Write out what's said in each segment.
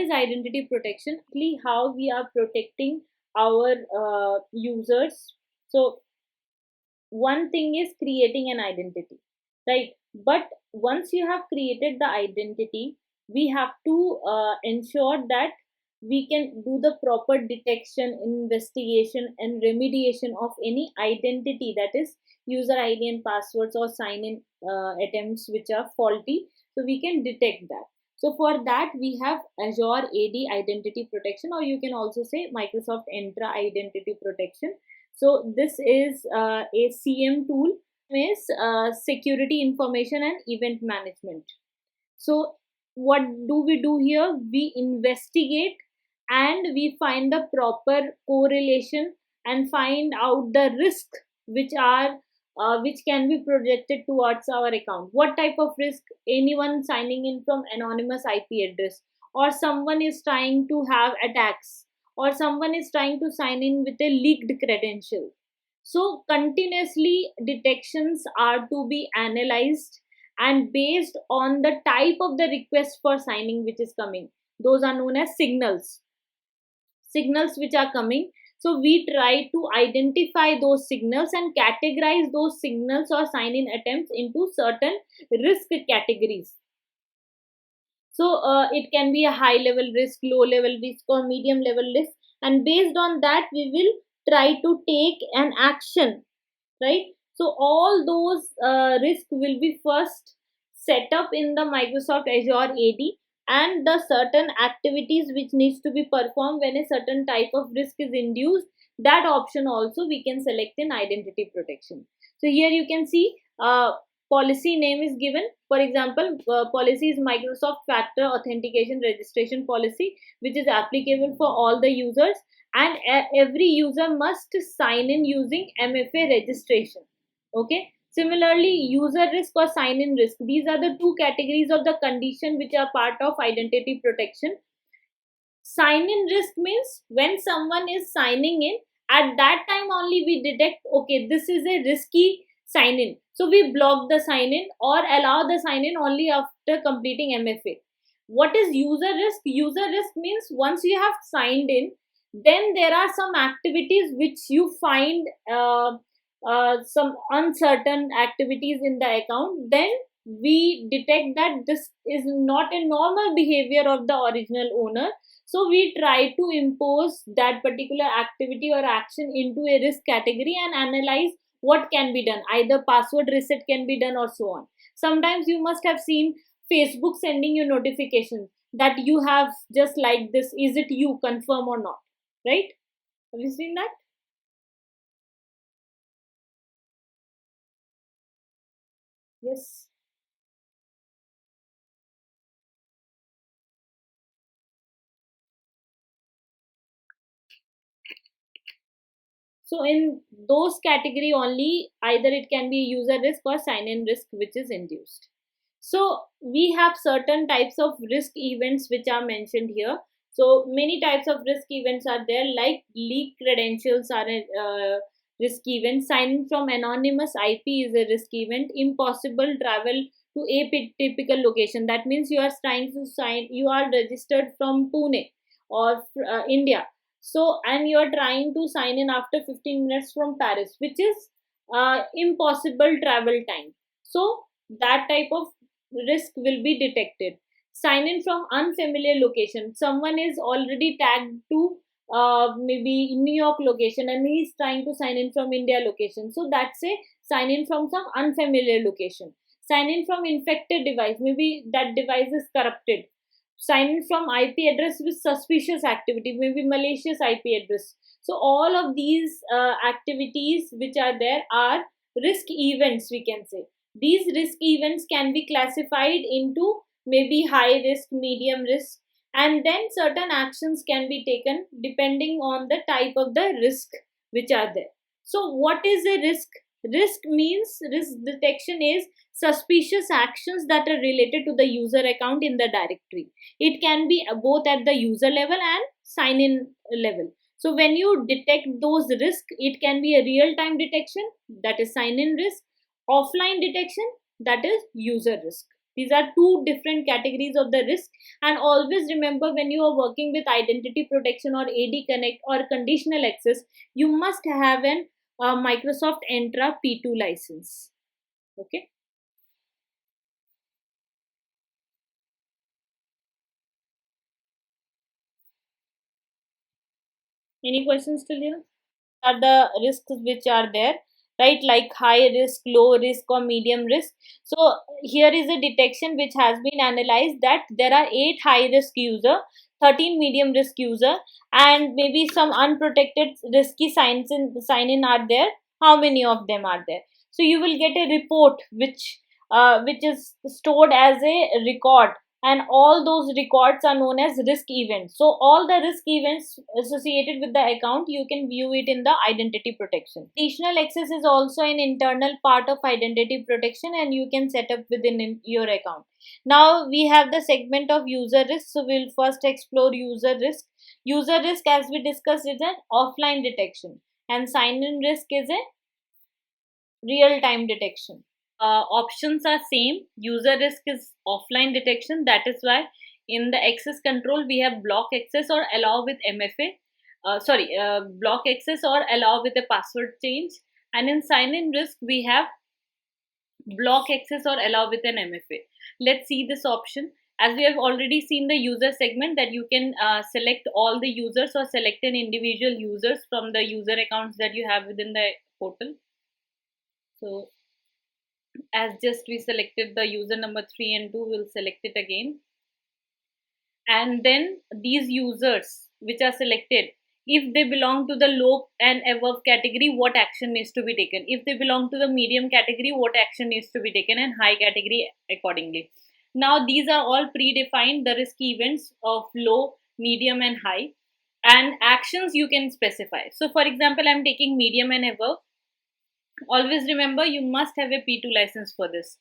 is identity protection? Actually, how we are protecting our users. So one thing is creating an identity, right? But once you have created the identity, we have to ensure that we can do the proper detection, investigation and remediation of any identity, that is user id and passwords or sign in attempts which are faulty. So we can detect that. So for that we have Azure AD Identity Protection, or you can also say Microsoft Entra Identity Protection. So this is a CM tool, is security information and event management. So what do we do here? We investigate and we find the proper correlation and find out the risk which are which can be projected towards our account. What type of risk? Anyone signing in from anonymous IP address, or someone is trying to have attacks, or someone is trying to sign in with a leaked credential. So continuously detections are to be analyzed, and based on the type of the request for signing which is coming, those are known as signals which are coming. So we try to identify those signals and categorize those signals or sign in attempts into certain risk categories. So it can be a high level risk, low level risk or medium level risk, and based on that we will try to take an action, right? So all those risk will be first set up in the Microsoft Azure AD, and the certain activities which needs to be performed when a certain type of risk is induced, that option also we can select in identity protection. So here you can see policy name is given. For example, policy is Microsoft Factor Authentication Registration Policy, which is applicable for all the users, and every user must sign in using MFA registration. Okay. Similarly, user risk or sign in risk, these are the two categories of the condition which are part of identity protection. Sign in risk means when someone is signing in, at that time only we detect, okay, this is a risky sign in, so we block the sign in or allow the sign in only after completing MFA. What is user risk? User risk means once you have signed in, then there are some activities which you find some uncertain activities in the account, then we detect that this is not a normal behavior of the original owner. So we try to impose that particular activity or action into a risk category and analyze what can be done. Either password reset can be done or so on. Sometimes you must have seen Facebook sending you notifications that you have just like this, is it you, confirm or not, right? Have you seen that? Yes. So in those category only, either it can be user risk or sign in risk which is induced. So we have certain types of risk events which are mentioned here. So many types of risk events are there, like leak credentials are a risk event, signing from anonymous IP is a risk event, impossible travel to a typical location. That means you are trying to sign, you are registered from Pune or India. So, and you are trying to sign in after 15 minutes from Paris, which is impossible travel time. So that type of risk will be detected. Sign in from unfamiliar location. Someone is already tagged to maybe New York location and he is trying to sign in from India location. So that's a sign in from some unfamiliar location. Sign in from infected device. Maybe that device is corrupted. Sign in from IP address with suspicious activity, maybe malicious IP address. So all of these activities which are there are risk events, we can say. These risk events can be classified into maybe high risk, medium risk, and then certain actions can be taken depending on the type of the risk which are there. So what is a risk? Risk means, risk detection is suspicious actions that are related to the user account in the directory. It can be both at the user level and sign in level. So when you detect those risks, it can be a real time detection, that is sign in risk, offline detection, that is user risk. These are two different categories of the risk. And always remember, when you are working with identity protection or AD Connect or conditional access, you must have an Microsoft Entra P2 license. Okay. Any questions till here? Are the risks which are there, right? Like high risk, low risk, or medium risk. So here is a detection which has been analyzed, that there are 8 high risk user, 13 medium risk user, and maybe some unprotected risky sign in are there. How many of them are there? So you will get a report which is stored as a record, and all those records are known as risk events. So all the risk events associated with the account, you can view it in the identity protection. Conditional access is also an internal part of identity protection, and you can set up within your account. Now we have the segment of user risk. So we'll first explore user risk. User risk, as we discussed, is an offline detection, and sign in risk is a real time detection. Options are same. User risk is offline detection. That is why in the access control we have block access or allow with MFA. Block access or allow with a password change. And in sign in risk we have block access or allow with an MFA. Let's see this option. As we have already seen the user segment, that you can select all the users or select an individual users from the user accounts that you have within the portal. So as just we selected the user number 3 and 2, we'll select it again. And then these users which are selected, if they belong to the low and above category, what action needs to be taken? If they belong to the medium category, what action needs to be taken? And high category accordingly. Now these are all predefined, the risk events of low, medium and high, and actions you can specify. So for example, I'm taking medium and above. Always remember, you must have a P2 license for this,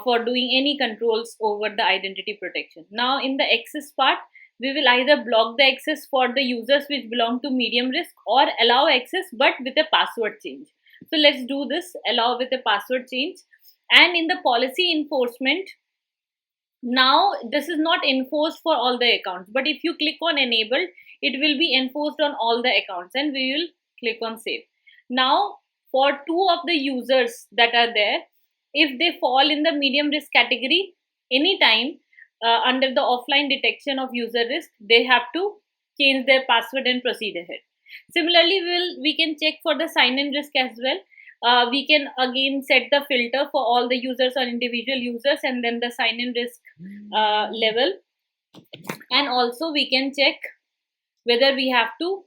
for doing any controls over the identity protection. Now in the access part, we will either block the access for the users which belong to medium risk, or allow access but with a password change. So let's do this, allow with a password change. And in the policy enforcement, now this is not enforced for all the accounts, but if you click on enabled, it will be enforced on all the accounts, and we will click on save. Now for 2 of the users that are there, if they fall in the medium risk category, anytime under the offline detection of user risk, they have to change their password and proceed ahead. Similarly, we can check for the sign in risk as well. We can again set the filter for all the users or individual users, and then the sign in risk level. And also we can check whether we have to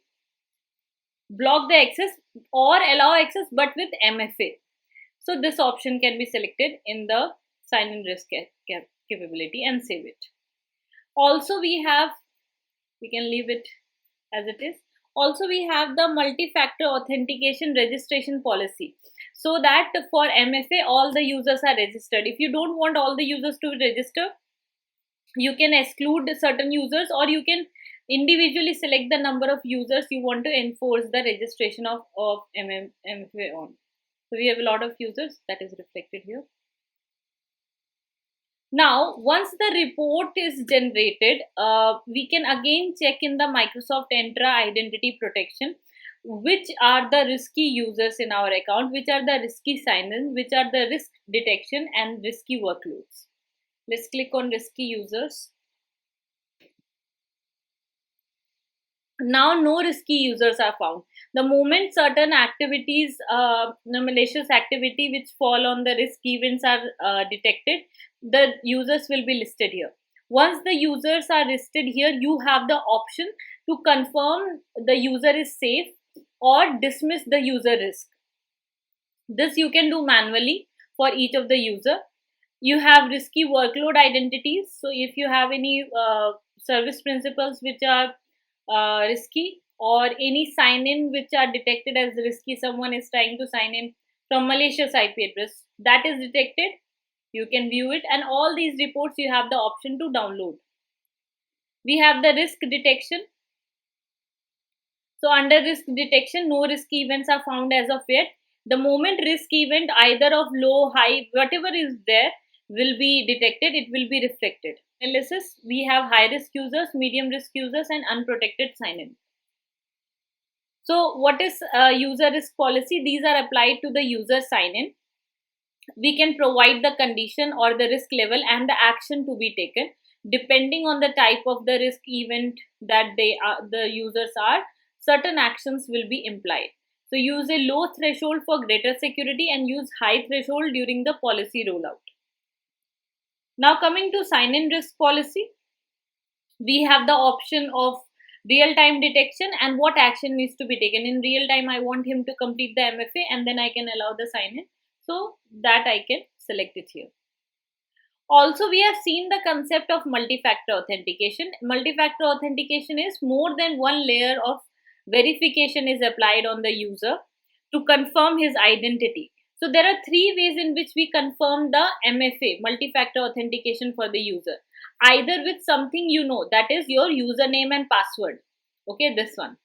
block the access or allow access but with MFA. So this option can be selected in the sign in risk capability and save it. Also we can leave it as it is. Also we have the multi-factor authentication registration policy, so that for MFA all the users are registered. If you don't want all the users to register, you can exclude certain users, or you can individually select the number of users you want to enforce the registration of MFA on. So we have a lot of users, that is reflected here. Now once the report is generated, we can again check in the Microsoft Entra Identity Protection which are the risky users in our account, which are the risky sign-ins, which are the risk detection and risky workloads. Let's click on risky users. Now no risky users are found. The moment certain activities, the malicious activity which fall on the risk events are detected, the users will be listed here. Once the users are listed here, you have the option to confirm the user is safe or dismiss the user risk. This you can do manually for each of the user. You have risky workload identities. So if you have any service principals which are risky, or any sign-in which are detected as risky, someone is trying to sign in from malicious IP address, that is detected, you can view it, and all these reports you have the option to download. We have the risk detection. So under risk detection, no risk events are found as of yet. The moment risk event either of low, high, whatever is there, will be detected, it will be reflected. Analysis, we have high risk users, medium risk users, and unprotected sign in. So what is user risk policy? These are applied to the user sign in. We can provide the condition or the risk level and the action to be taken depending on the type of the risk event that the users are. Certain actions will be implied. So use a low threshold for greater security and use high threshold during the policy rollout. Now coming to sign in risk policy, we have the option of real time detection and what action needs to be taken. In real time, I want him to complete the MFA and then I can allow the sign in, so that I can select it here. Also, we have seen the concept of multi-factor authentication. Multi-factor authentication is more than one layer of verification is applied on the user to confirm his identity. So there are three ways in which we confirm the MFA, multi-factor authentication, for the user. Either with something you know, that is your username and password. Okay, this one.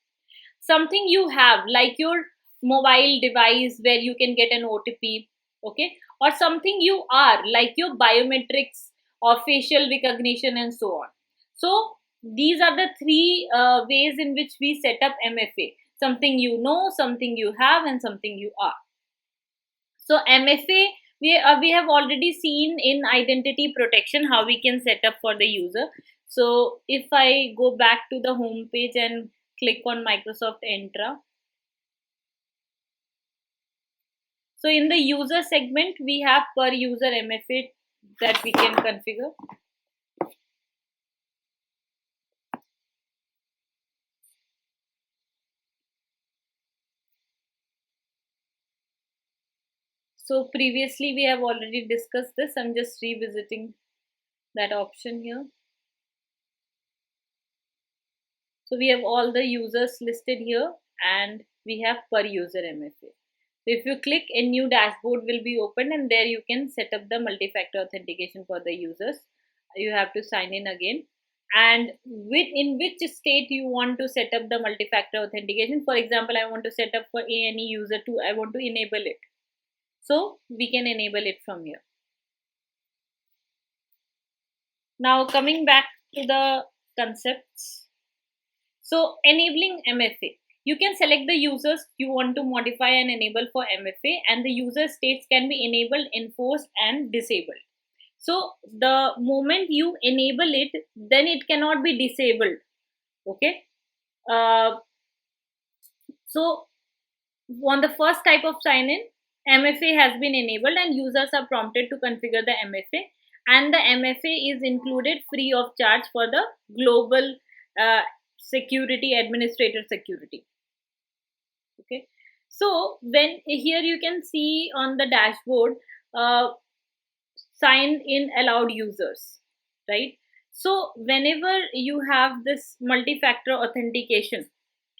Something you have, like your mobile device where you can get an OTP. Okay, or something you are, like your biometrics or facial recognition and so on. So these are the three ways in which we set up MFA. Something you know, something you have, and something you are. So MFA, we have already seen in identity protection how we can set up for the user. So if I go back to the home page and click on Microsoft Entra, so in the user segment, we have per user MFA that we can configure. So previously we have already discussed this. I'm just revisiting that option here. So we have all the users listed here and we have per user MFA. So if you click, a new dashboard will be opened and there you can set up the multi-factor authentication for the users. You have to sign in again, and in which state you want to set up the multi-factor authentication. For example, I want to set up for any user 2, I want to enable it. So we can enable it from here. Now coming back to the concepts. So enabling MFA. You can select the users you want to modify and enable for MFA, and the user states can be enabled, enforced, and disabled. So the moment you enable it, then it cannot be disabled. Okay. So on the first type of sign-in, MFA has been enabled and users are prompted to configure the MFA, and the MFA is included free of charge for the global security administrator security. Okay, so when here you can see on the dashboard signed in allowed users, right? So whenever you have this multi-factor authentication,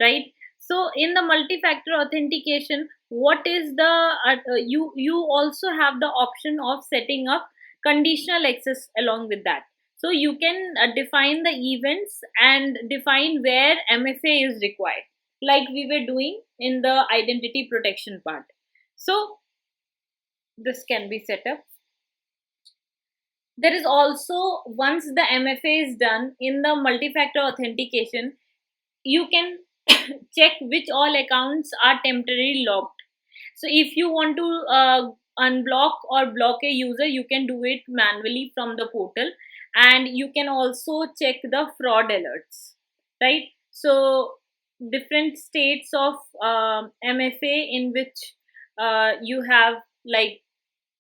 right? So in the multi-factor authentication, what is the you also have the option of setting up conditional access along with that. So you can define the events and define where MFA is required, like we were doing in the identity protection part. So this can be set up. There is also, once the MFA is done in the multi-factor authentication, you can check which all accounts are temporarily locked. So if you want to unblock or block a user, you can do it manually from the portal, and you can also check the fraud alerts, right? So different states of MFA in which you have like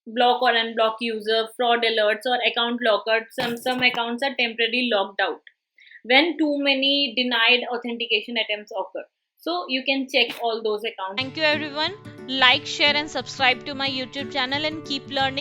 block or unblock user, fraud alerts, or account locker. Some accounts are temporarily locked out when too many denied authentication attempts occur. So you can check all those accounts. Thank you everyone. Like, share and subscribe to my YouTube channel and keep learning.